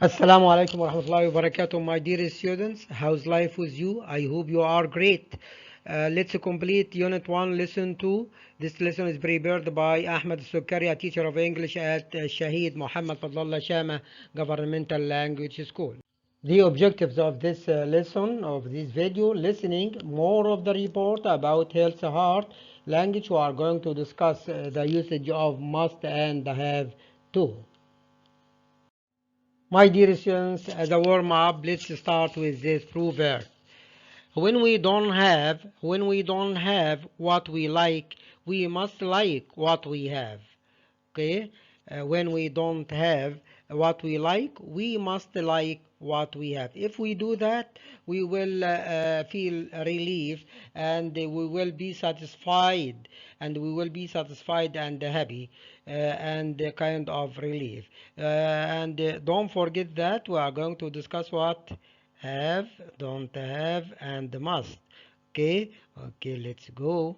Assalamu alaikum wa rahmatullahi wa barakatuh, my dear students. How's life with you? I hope you are great. Let's complete Unit 1, Lesson 2. This lesson is prepared by Ahmed Sukkari, a teacher of English at Shahid Muhammad Fadlallah Shama Governmental Language School. The objectives of this lesson, of this video, listening more of the report about health heart language. We are going to discuss the usage of must and have to. My dear students, as a warm-up, let's start with this proverb. When we don't have what we like, we must like what we have. Okay? When we don't have what we like, we must like what we have. If we do that, we will feel relief, and we will be satisfied, and happy, and kind of relief. And don't forget that we are going to discuss what have, don't have, and must. Okay, let's go.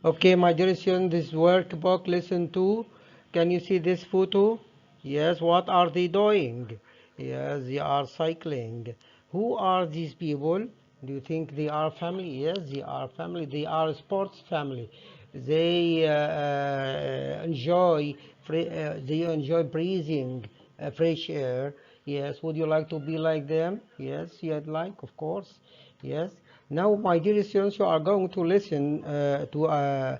Okay, my dear students, this workbook, lesson 2. Can you see this photo? Yes, what are they doing? Yes, they are cycling. Who are these people? Do you think they are family? Yes, they are family. They are sports family. They enjoy breathing fresh air. Yes, would you like to be like them? Yes, you'd like, of course. Yes. Now, my dear students, you are going to listen to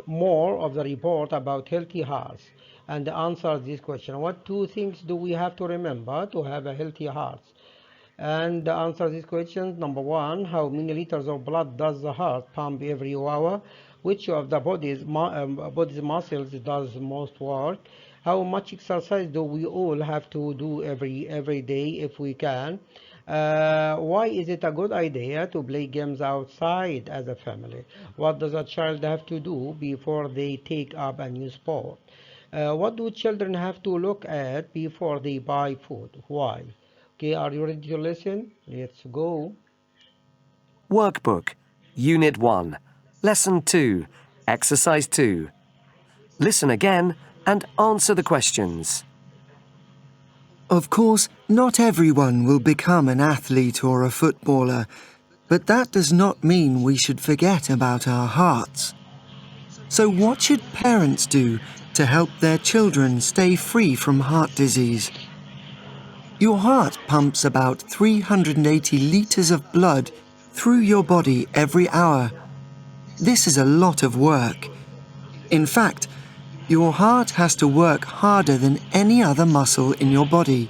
more of the report about healthy hearts and answer this question. What two things do we have to remember to have a healthy heart? And answer these questions. Number one, how many liters of blood does the heart pump every hour? Which of the body's muscles does most work? How much exercise do we all have to do every day if we can? Why is it a good idea to play games outside as a family? What does a child have to do before they take up a new sport? What do children have to look at before they buy food? Why? Okay, are you ready to listen? Let's go. Workbook, Unit 1, Lesson 2, Exercise 2. Listen again and answer the questions. Of course, not everyone will become an athlete or a footballer, but that does not mean we should forget about our hearts. So what should parents do to help their children stay free from heart disease? Your heart pumps about 380 litres of blood through your body every hour. This is a lot of work. In fact, your heart has to work harder than any other muscle in your body.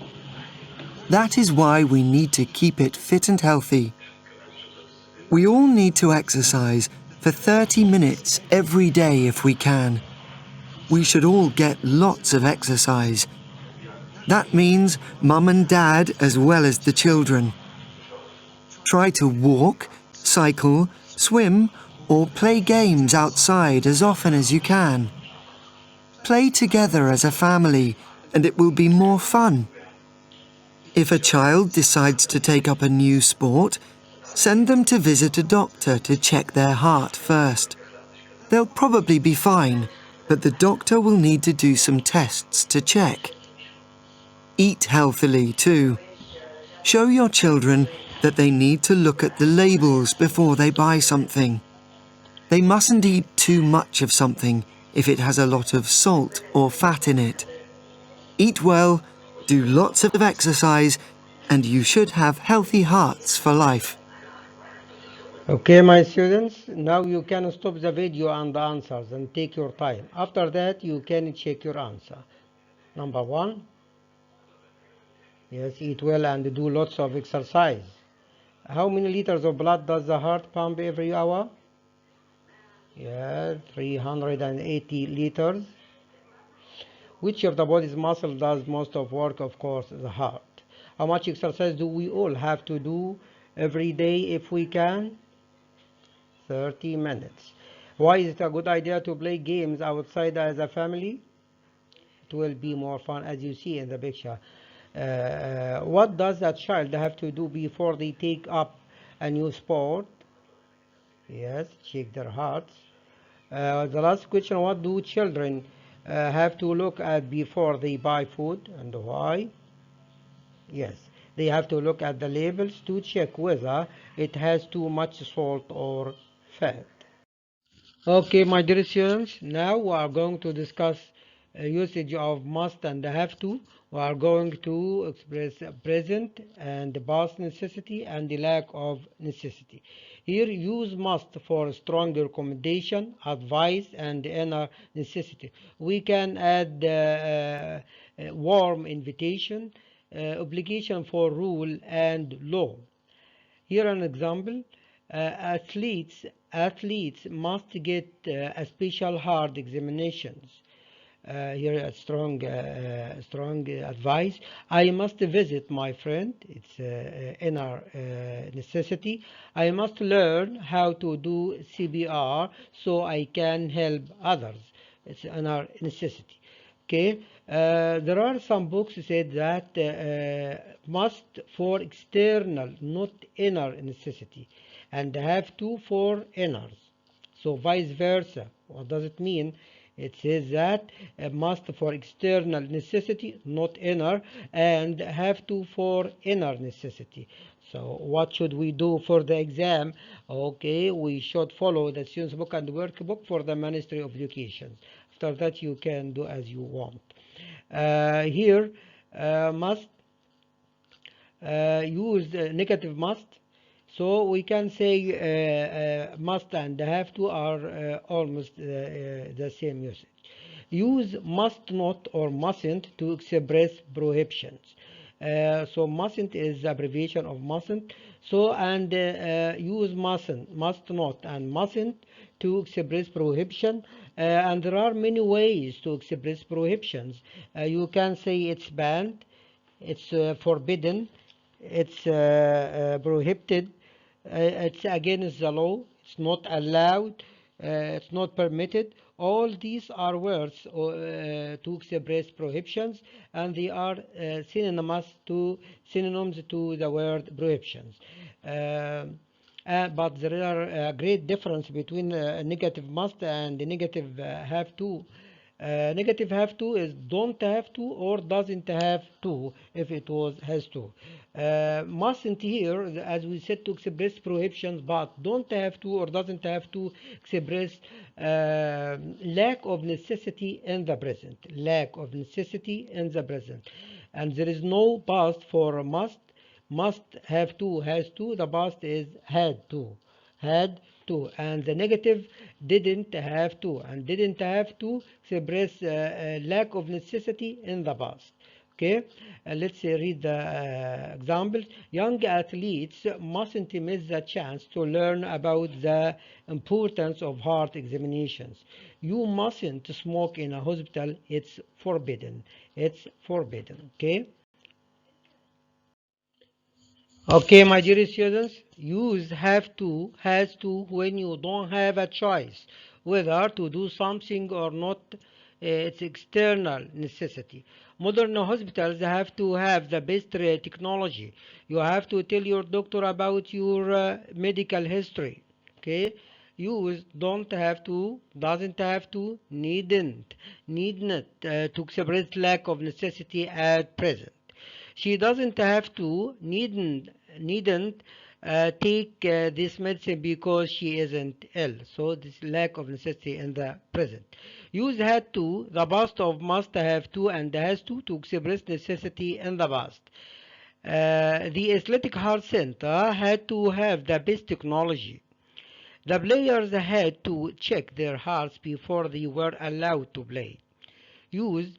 That is why we need to keep it fit and healthy. We all need to exercise for 30 minutes every day if we can. We should all get lots of exercise. That means mum and dad as well as the children. Try to walk, cycle, swim, or play games outside as often as you can. Play together as a family, and it will be more fun. If a child decides to take up a new sport, send them to visit a doctor to check their heart first. They'll probably be fine, but the doctor will need to do some tests to check. Eat healthily too. Show your children that they need to look at the labels before they buy something. They mustn't eat too much of something if it has a lot of salt or fat in it. Eat well, do lots of exercise, and you should have healthy hearts for life. Okay, my students, now you can stop the video and the answers and take your time. After that, you can check your answer. Number one, yes, eat well and do lots of exercise. How many liters of blood does the heart pump every hour? Yes, 380 liters. Which of the body's muscle does most of work? Of course, the heart. How much exercise do we all have to do every day if we can? 30 minutes. Why is it a good idea to play games outside as a family? It will be more fun, as you see in the picture. What does a child have to do before they take up a new sport? Yes, check their hearts. The last question, what do children have to look at before they buy food and why? Yes, they have to look at the labels to check whether it has too much salt or fat. Okay, my dear students, now we are going to discuss usage of must and have to. We are going to express present and past necessity and the lack of necessity. Here, use must for strong recommendation, advice, and inner necessity. We can add warm invitation, obligation for rule, and law. Here an example, athletes must get a special hard examinations. Here a strong advice. I must visit my friend. It's inner necessity. I must learn how to do CPR so I can help others. It's inner necessity. Okay, there are some books said that must for external, not inner necessity, and have to for inners. So vice versa. What does it mean? It says that must for external necessity, not inner, and have to for inner necessity. So what should we do for the exam? Okay, we should follow the student's book and workbook for the Ministry of Education. After that, you can do as you want. Here, must use negative must. So we can say must and have to are almost the same usage. Use must not or mustn't to express prohibitions. So mustn't is the abbreviation of mustn't. So and use must not, and mustn't to express prohibition. And there are many ways to express prohibitions. You can say it's banned, it's forbidden, it's prohibited, it's against the law, it's not allowed, it's not permitted. All these are words to express prohibitions, and they are synonyms to the word prohibitions. But there are a great difference between negative must and negative have to. Negative have to is don't have to or doesn't have to if it was has to. Mustn't here, as we said, to express prohibitions, but don't have to or doesn't have to express lack of necessity in the present. Lack of necessity in the present. And there is no past for must have to, has to. The past is had to, and the negative didn't have to, and didn't have to express lack of necessity in the past. Okay, let's read the examples. Young athletes mustn't miss the chance to learn about the importance of heart examinations. You mustn't smoke in a hospital. It's forbidden. It's forbidden. Okay. Okay, my dear students, use have to, has to when you don't have a choice whether to do something or not. It's external necessity. Modern hospitals have to have the best technology. You have to tell your doctor about your medical history. Okay, use don't have to, doesn't have to, need not to express lack of necessity at present. She doesn't have to, needn't take this medicine because she isn't ill. So this lack of necessity in the present. Use had to, the past of must have to and has to express necessity in the past. The Athletic Heart Center had to have the best technology. The players had to check their hearts before they were allowed to play. Used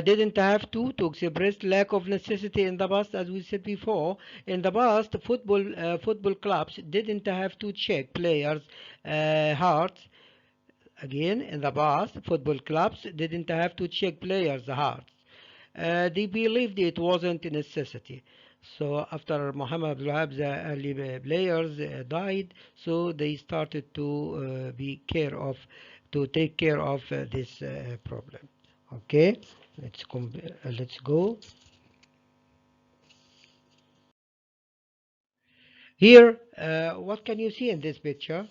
didn't have to express lack of necessity in the past, as we said before. In the past, football clubs didn't have to check players' hearts. Again, in the past, football clubs didn't have to check players' hearts. They believed it wasn't a necessity. So after Muhammad Abdul Wahab, the early players died, so they started to take care of this problem. Okay, let's go. Here, what can you see in this picture?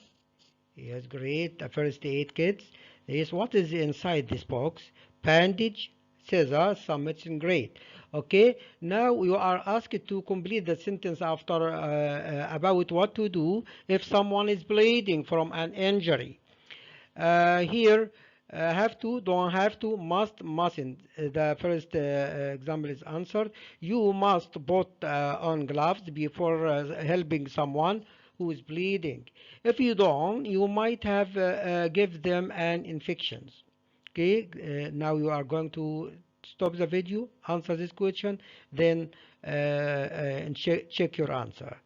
Yes, great. The first aid kits. Yes, what is inside this box? Bandage, scissors, some medicine. Great. Okay, now you are asked to complete the sentence after about what to do if someone is bleeding from an injury. Here, have to, don't have to, must, mustn't. The first example is answered. You must put on gloves before helping someone who is bleeding. If you don't, you might have give them an infection. Okay, now you are going to stop the video, answer this question, then and check your answer.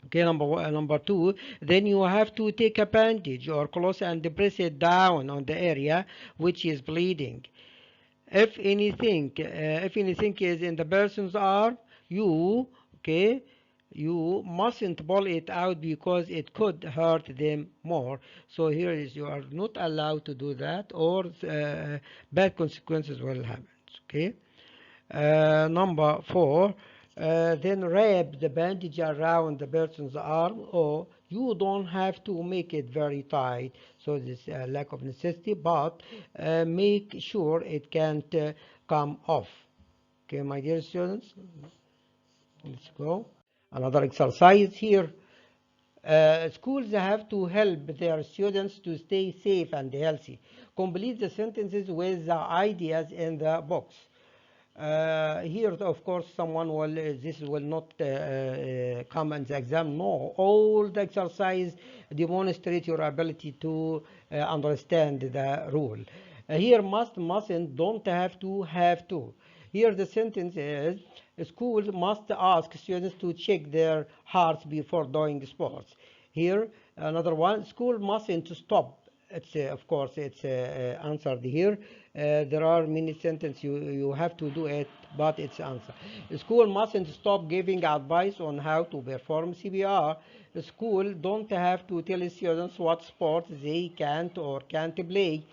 Okay, number two, then you have to take a bandage or cloth and press it down on the area which is bleeding. If anything is in the person's arm, you, okay, you mustn't pull it out because it could hurt them more. So here is you are not allowed to do that, or bad consequences will happen. Okay. Number four, then wrap the bandage around the person's arm, or you don't have to make it very tight, so this lack of necessity, but make sure it can't come off. Okay, my dear students, let's go. Another exercise here. Schools have to help their students to stay safe and healthy. Complete the sentences with the ideas in the box. Here, of course, someone will, this will not come in the exam. No, all the exercise demonstrate your ability to understand the rule. Here, must, mustn't, don't have to, have to. Here, the sentence is, schools must ask students to check their hearts before doing sports. Here, another one, school mustn't stop. It's of course it's answered here. There are many sentences you have to do it, but it's answered. The school mustn't stop giving advice on how to perform CPR. The school don't have to tell students what sports they can't or can't play.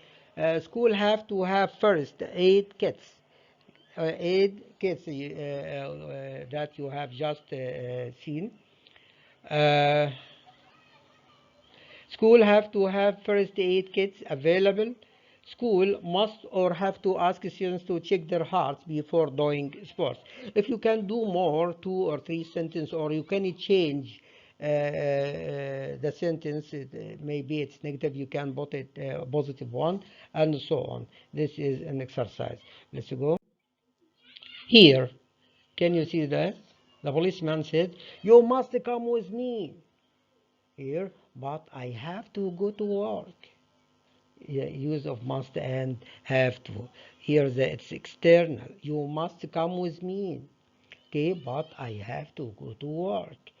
School have to have first aid kits. Aid kits that you have just seen. Uh, School have to have first aid kits available. School must or have to ask students to check their hearts before doing sports. If you can do more, two or three sentences, or you can change the sentence, maybe it's negative, you can put it positive one, and so on. This is an exercise. Let's go. Here, can you see that? The policeman said, "You must come with me." Here, but I have to go to work. Yeah, use of must and have to. Here it's external. You must come with me. Okay, but I have to go to work.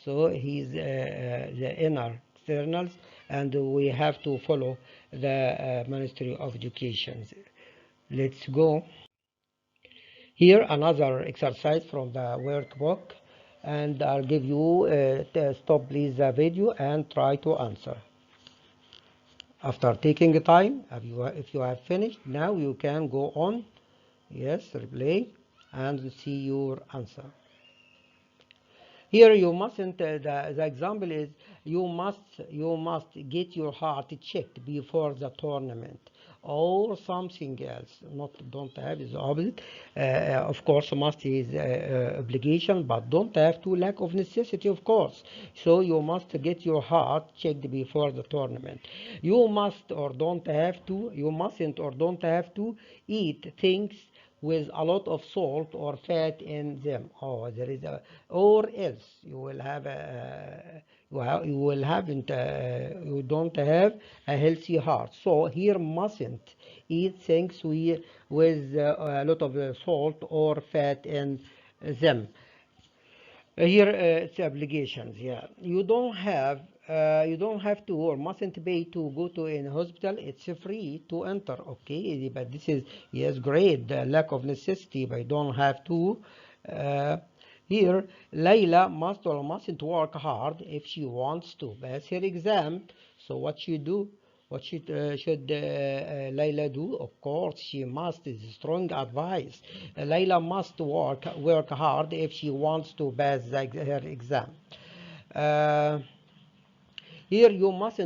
So he's the inner externals, and we have to follow the Ministry of Education. Let's go. Here another exercise from the workbook, and I'll give you stop please the video and try to answer. After taking time, if you have finished, now you can go on, yes, replay, and see your answer. Here you mustn't, the example is, you must get your heart checked before the tournament, or something else. Not don't have is opposite. Of course, must is obligation, but don't have to, lack of necessity, of course. So you must get your heart checked before the tournament. You must or don't have to, you mustn't or don't have to eat things with a lot of salt or fat in them. Oh, there is a, or else you will have a, you will haven't, you don't have a healthy heart. So here mustn't eat things with a lot of salt or fat in them. Here it's obligations. Yeah, you don't have to or mustn't pay to go to a hospital. It's free to enter. Okay, but this is, yes, great. The lack of necessity, but you don't have to. Uh, Here, Layla must or mustn't work hard if she wants to pass her exam. So what she do? What should Layla do? Of course, she must. Is strong advice. Layla must work hard if she wants to pass her exam. Uh, Here you must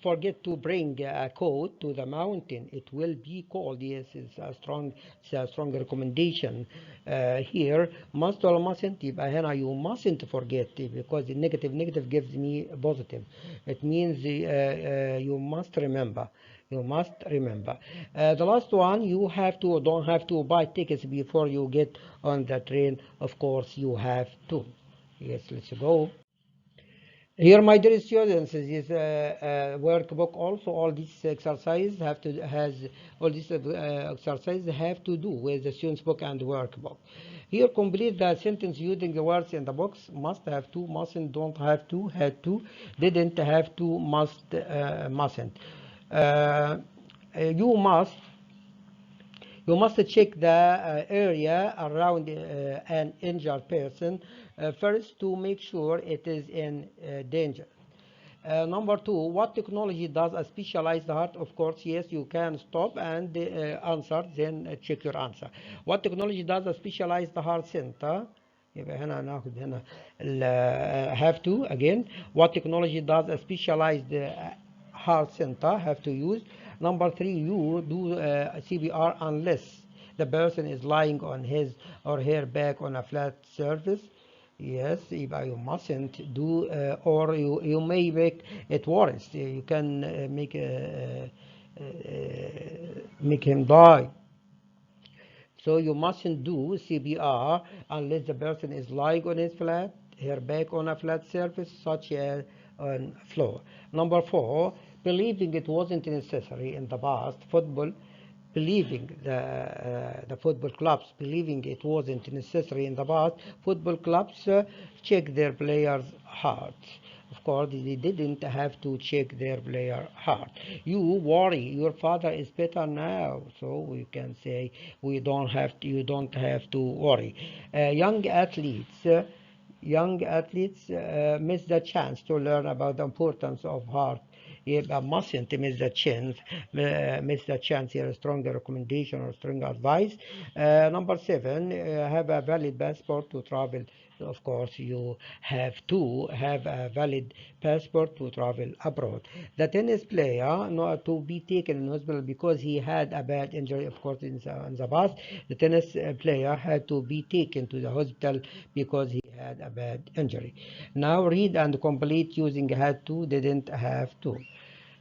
forget to bring a coat to the mountain. It will be cold. Yes, it's a strong recommendation. Here must or mustn't يبقى هنا you mustn't forget because the negative gives me positive. It means you must remember. You must remember. The last one, you don't have to buy tickets before you get on the train. Of course, you have to. Yes, let's go. Here, my dear students, this workbook also all these exercises have to has all these exercises have to do with the student's book and workbook. Here, complete the sentence using the words in the box. Must have to, mustn't, don't have to, had to, didn't have to, mustn't. You must check the area around an injured person first to make sure it is in danger. Number two, what technology does a specialized heart? Of course, yes, you can stop and answer, then check your answer. What technology does a specialized heart center? يبقى هنا هناخد هنا have to again. What technology does a specialized heart center have to use? Number three, you do CPR unless the person is lying on his or her back on a flat surface. Yes, يبقى you mustn't do or you may make it worse. You can make him die. So you mustn't do CPR unless the person is lying on his flat, her back on a flat surface, such as on floor. Number four, believing it wasn't necessary in the past, believing the football clubs believing it wasn't necessary in the past, football clubs check their players' hearts. Of course, they didn't have to check their player heart. You worry, your father is better now, so we can say you don't have to worry. Young athletes miss the chance to learn about the importance of heart. يبقى mustn't miss the chance here, a stronger recommendation or stronger advice. Number seven, have a valid passport to travel. Of course, you have to have a valid passport to travel abroad. The tennis player not to be taken in hospital because he had a bad injury. Of course, in the past, the tennis player had to be taken to the hospital because he had a bad injury. Now read and complete using had to, didn't have to.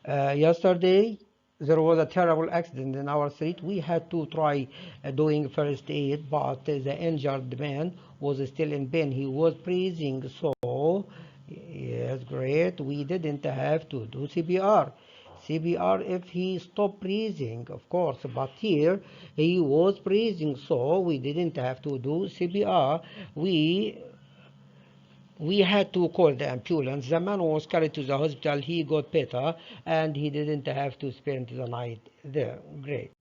Yesterday, there was a terrible accident in our street. We had to try doing first aid, but the injured man was still in pain. He was breathing, so yes, great. We didn't have to do CPR. CPR if he stopped breathing, of course, but here he was breathing, so we didn't have to do CPR. We had to call the ambulance. The man was carried to the hospital. He got better, and he didn't have to spend the night there. Great.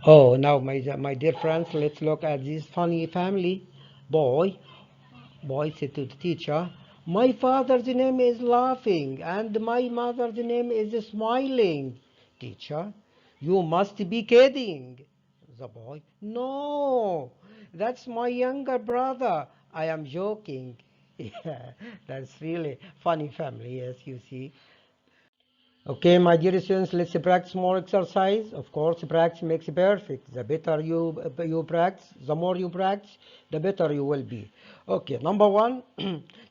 Oh, now, my dear friends, let's look at this funny family. Boy, boy said to the teacher, my father's name is laughing, and my mother's name is smiling. Teacher, you must be kidding. The boy, no, that's my younger brother. I am joking. Yeah, that's really funny family, yes, you see. Okay, my dear students, let's practice more exercise. Of course, practice makes perfect. The better you practice, the more you practice, the better you will be. Okay, number one,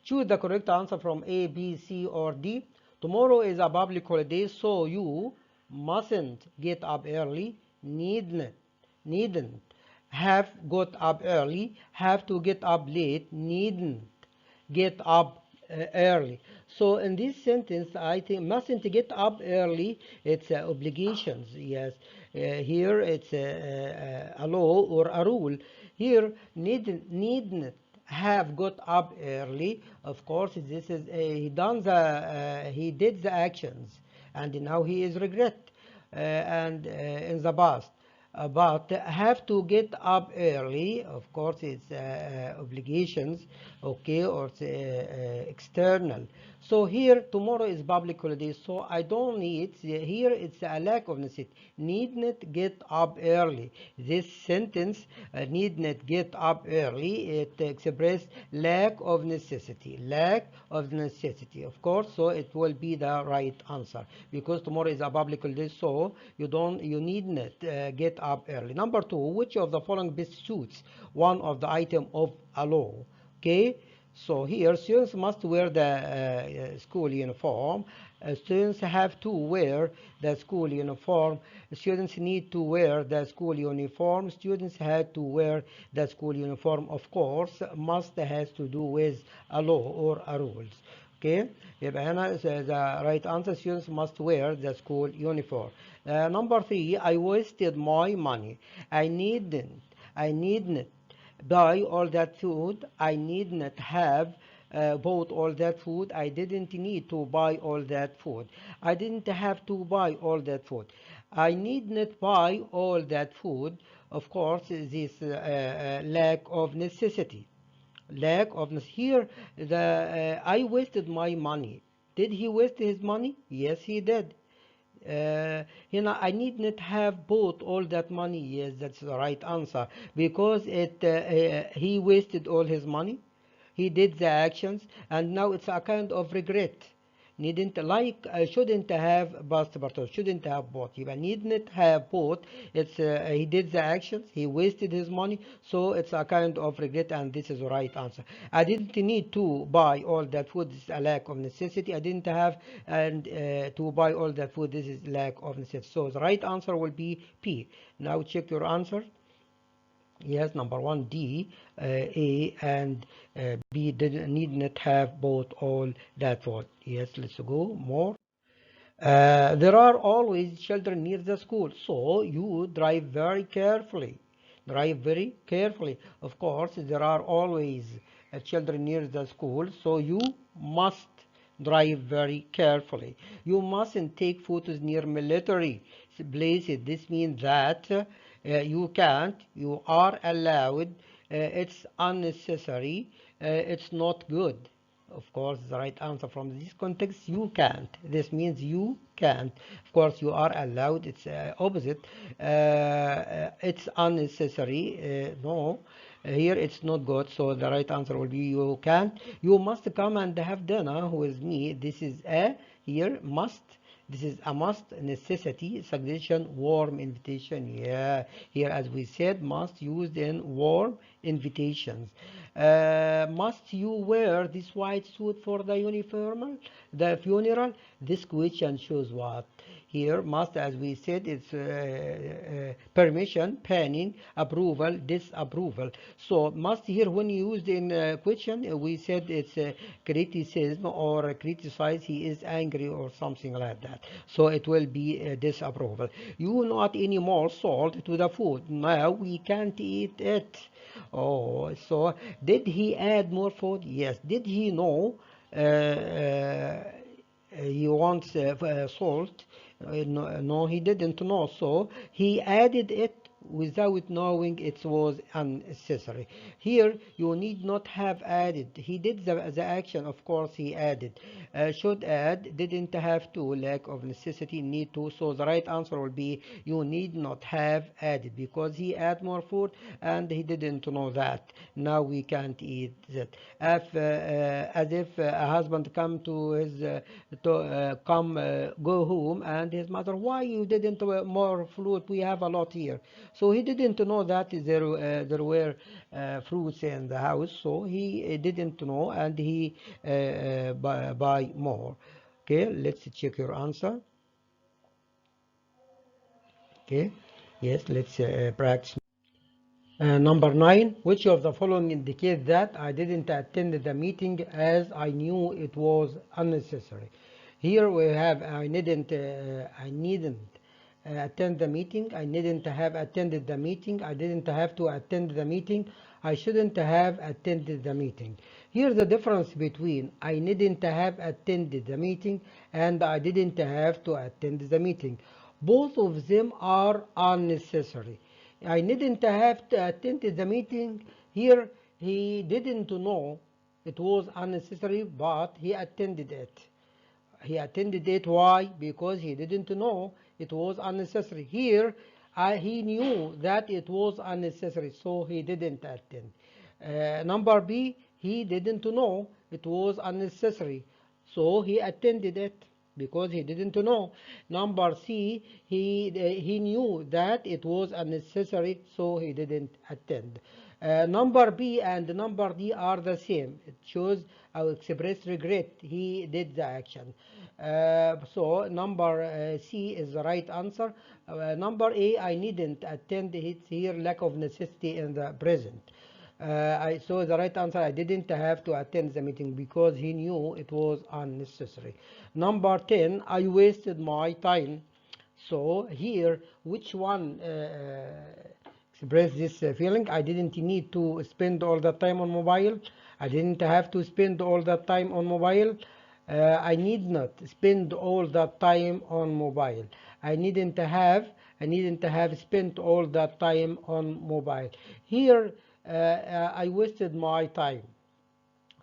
choose the correct answer from A, B, C, or D. Tomorrow is a public holiday, so you mustn't get up early, needn't have got up early, have to get up late, needn't get up early. So in this sentence, I think mustn't get up early. It's obligations. Yes, here it's a law or a rule. Here needn't have got up early. Of course, this is he did the actions, and now he is regret and in the past. But have to get up early, of course, it's obligations, okay, or it's external. So here tomorrow is public holiday, so I don't need. Here it's a lack of necessity. Need not get up early. This sentence, need not get up early, it expresses lack of necessity. Lack of necessity, of course. So it will be the right answer because tomorrow is a public holiday, so you need not get up early. Number two, which of the following best suits one of the item of a law? Okay, so here students must wear the school uniform. Students have to wear the school uniform. Students need to wear the school uniform. Students had to wear the school uniform. Of course, must has to do with a law or a rules. Okay, يبقى هنا the right answer, students must wear the school uniform. Number three, I wasted my money. I needn't buy all that food. I need not have bought all that food. I didn't need to buy all that food. I didn't have to buy all that food. I need not buy all that food. Of course, this lack of necessity. Lack of here, I wasted my money. Did he waste his money? Yes, he did. I need not have bought all that money. Yes, that's the right answer because he wasted all his money. He did the actions, and now it's a kind of regret. Needn't like shouldn't have past participle, shouldn't have bought. He needn't have bought. It's he did the actions. He wasted his money, so it's a kind of regret, and this is the right answer. I didn't need to buy all that food. This is a lack of necessity. I didn't have and to buy all that food. This is lack of necessity. So the right answer will be P. Now check your answer. Yes, number one, D, A, and B need not have both all that food. Yes, let's go more. There are always children near the school, so you drive very carefully. Drive very carefully. Of course, there are always children near the school, so you must drive very carefully. You mustn't take photos near military places. This means that you can't, you are allowed, it's unnecessary, it's not good. Of course, the right answer from this context, you can't. This means you can't. Of course, you are allowed. It's opposite. It's unnecessary. No. Here it's not good. So the right answer will be you can't. You must come and have dinner with me. This is a here must. This is a must, necessity, suggestion, warm invitation. Yeah, here as we said, must used in warm invitations. Must you wear this white suit for the uniform, the funeral? This question shows what? Here, must, as we said, it's permission, planning, approval, disapproval. So, must here, when used in question, we said it's criticism or criticize, he is angry or something like that. So, it will be disapproval. You not any more salt to the food. Now, we can't eat it. Oh, so did he add more food? Yes. Did he know he wants salt? No, he didn't know. So he added it without knowing it was unnecessary. Here, you need not have added. He did the action, of course, he added. Should add, didn't have to, lack of necessity, need to. So the right answer will be you need not have added because he add more food and he didn't know that. Now we can't eat that. As if a husband come to his go home and his mother, why you didn't more fruit? We have a lot here. So he didn't know that there were fruits in the house. So he didn't know and he buy more. Okay, let's check your answer. Okay, yes, let's practice. Number 9, which of the following indicates that I didn't attend the meeting as I knew it was unnecessary? Here we have I needn't attend the meeting. I needn't have attended the meeting. I didn't have to attend the meeting. I shouldn't have attended the meeting. Here's the difference between I needn't have attended the meeting and I didn't have to attend the meeting. Both of them are unnecessary. I didn't have to attend the meeting. Here he didn't know it was unnecessary, but he attended it. He attended it. Why? Because he didn't know it was unnecessary. Here, he knew that it was unnecessary, so he didn't attend. Number B, he didn't know it was unnecessary, so he attended it because he didn't know. Number C, he knew that it was unnecessary, so he didn't attend. Number B and number D are the same. It shows our expressed regret. He did the action. So number C is the right answer. Number A, I needn't attend. It's here lack of necessity in the present. So the right answer, I didn't have to attend the meeting because he knew it was unnecessary. Number 10, I wasted my time. So here, which one express this feeling? I didn't need to spend all the time on mobile. I didn't have to spend all the time on mobile. I need not spend all the time on mobile. I needn't have spent all that time on mobile. Here, I wasted my time.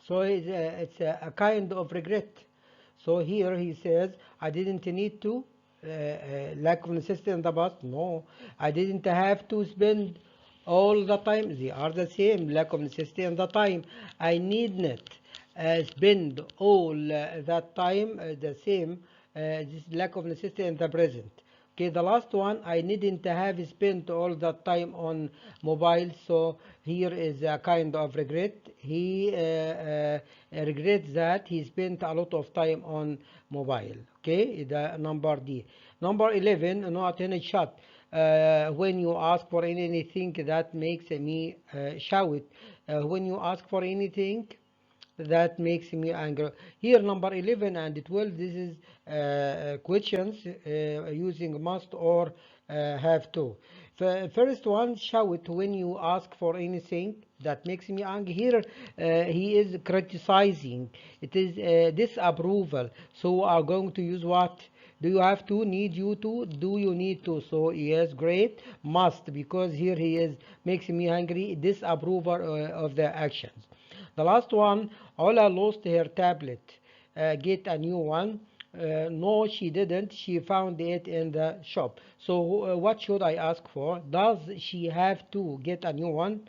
So it's a kind of regret. So here he says, I didn't need to, lack of necessity in the past. No, I didn't have to spend all the time. They are the same, lack of necessity and the time. I need not spend all that time, the same, this lack of necessity in the present. Okay, the last one, I needn't have spent all that time on mobile, so here is a kind of regret. He regrets that he spent a lot of time on mobile. Okay, the number D. Number 11, not any shot. When you ask for anything that makes me shout. When you ask for anything that makes me angry. Here number 11 and 12, this is questions using must or have to. First one, shout when you ask for anything that makes me angry. Here he is criticizing. It is disapproval. So we are going to use what? Do you have to? Need you to? Do you need to? So yes, great. Must, because here he is makes me angry. Disapproval of the actions. The last one, Ola lost her tablet. Get a new one. No, she didn't. She found it in the shop. So what should I ask for? Does she have to get a new one?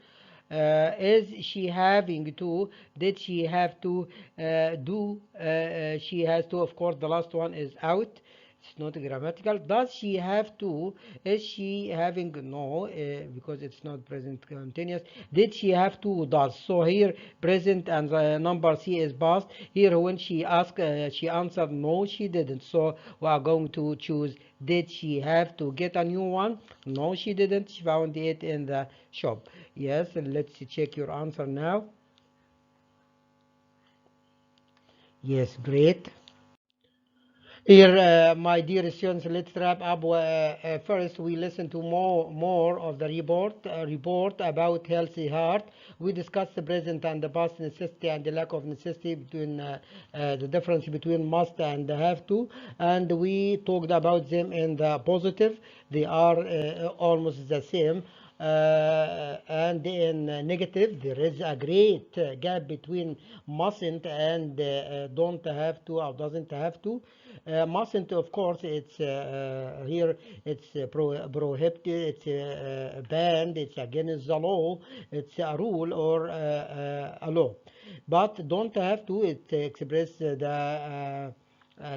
Is she having to? Did she have to do? She has to. Of course, the last one is out. It's not grammatical. Does she have to? Is she having? No, because it's not present continuous. Did she have to? Does. So here present and the number C is past. Here when she asked, she answered no, she didn't. So we are going to choose did she have to get a new one? No, she didn't. She found it in the shop. Yes, let's check your answer now. Yes, great. Here, my dear students, let's wrap up. First, we listen to more of the report about healthy heart. We discussed the present and the past necessity and the lack of necessity between the difference between must and have to, and we talked about them in the positive. They are almost the same. And in negative, there is a great gap between mustn't and don't have to or doesn't have to. Mustn't, of course, it's here, it's prohibited, it's banned, it's against the law, it's a rule or a law. But don't have to, it expresses the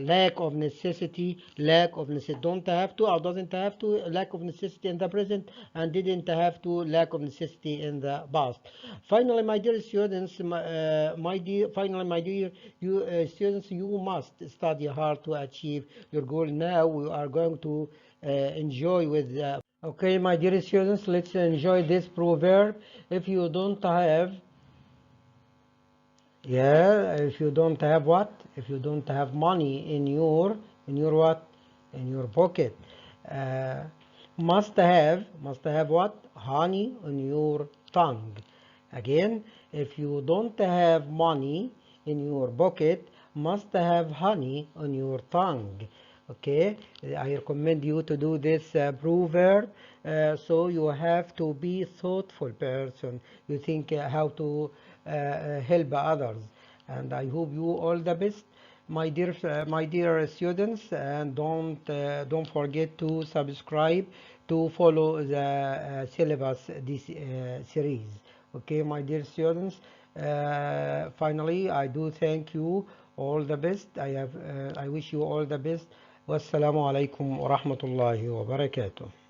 lack of necessity, don't have to or doesn't have to, lack of necessity in the present, and didn't have to, lack of necessity in the past. Finally, my dear students, finally, my dear students, you must study hard to achieve your goal. Now we are going to enjoy with okay, my dear students, let's enjoy this proverb. If you don't have Yeah, if you don't have what? If you don't have money in your what? In your pocket. Uh, must have what? Honey on your tongue. Again, if you don't have money in your pocket, must have honey on your tongue. Okay, I recommend you to do this proverb. So you have to be thoughtful person. You think how to help others. And I hope you all the best, my dear students, and don't forget to subscribe to follow the syllabus this series. Okay, my dear students. Finally, I do thank you all the best. I wish you all the best. Wassalamu alaikum wa rahmatullahi wa barakatuh.